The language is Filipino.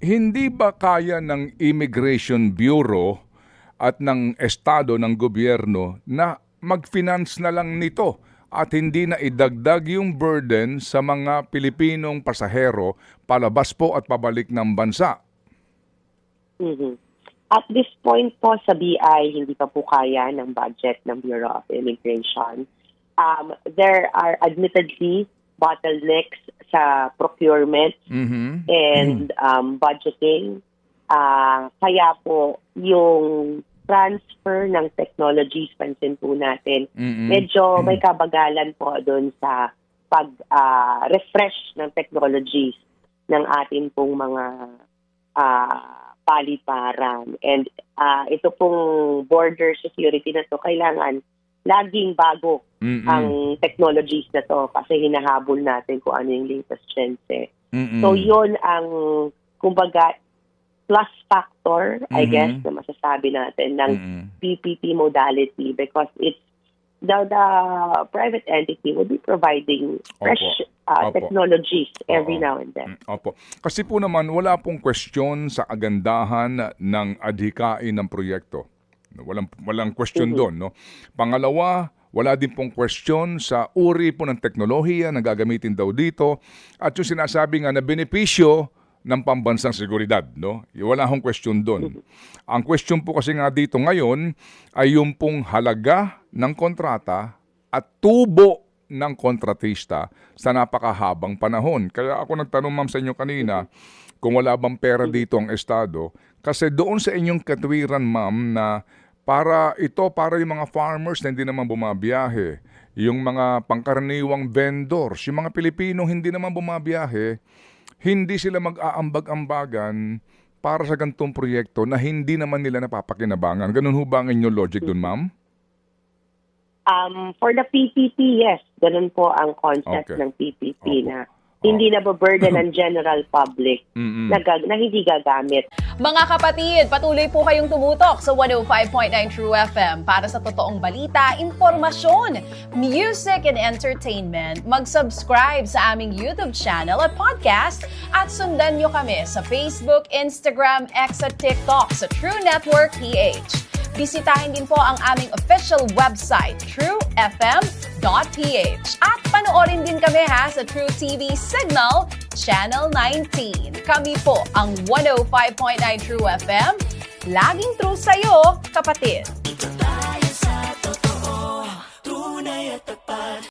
Hindi ba kaya ng Immigration Bureau at ng estado, ng gobyerno na mag-finance na lang nito at hindi na idagdag yung burden sa mga Pilipinong pasahero palabas po at pabalik ng bansa? Mhm. At this point po sa BI, hindi pa po kaya ng budget ng Bureau of Immigration. There are admittedly bottlenecks sa procurement and budgeting. Kaya po yung transfer ng technologies, pansin po natin, medyo may kabagalan po doon sa pag-refresh ng technologies ng ating pong mga paliparan. And ito pong border security na to, kailangan laging bago ang technologies na to kasi hinahabol natin kung ano yung latest trends eh. So yun ang, kumbaga, plus factor, I guess, na masasabi natin ng PPP modality because it's the private entity will be providing fresh technologies every now and then. Opo. Kasi po naman, wala pong question sa agandahan ng adhikain ng proyekto. Walang question doon. No? Pangalawa, wala din pong question sa uri po ng teknolohiya na gagamitin daw dito at yung sinasabi nga na benepisyo ng pambansang seguridad. No? Wala akong question doon. Ang question po kasi nga dito ngayon ay yung pong halaga ng kontrata at tubo ng kontratista sa napakahabang panahon. Kaya ako nagtanong, ma'am, sa inyo kanina kung wala bang pera dito ang Estado. Kasi doon sa inyong katwiran, ma'am, na para yung mga farmers na hindi naman bumabiyahe, yung mga pangkaraniwang vendors, yung mga Pilipino hindi naman bumabiyahe, hindi sila mag-aambag-ambagan para sa ganitong proyekto na hindi naman nila napapakinabangan. Ganun ho ba ang inyong logic doon, ma'am? For the PPP, yes. Ganun po ang concept ng PPP na hindi na burden ng general public na hindi gagamit. Mga kapatid, patuloy po kayong tumutok sa 105.9 True FM para sa totoong balita, impormasyon, music and entertainment. Mag-subscribe sa aming YouTube channel at podcast at sundan nyo kami sa Facebook, Instagram, X at TikTok sa True Network PH. Bisitahin din po ang aming official website, truefm.ph. At panoorin din kami sa True TV Signal, Channel 19. Kami po ang 105.9 True FM. Laging true sa'yo, kapatid.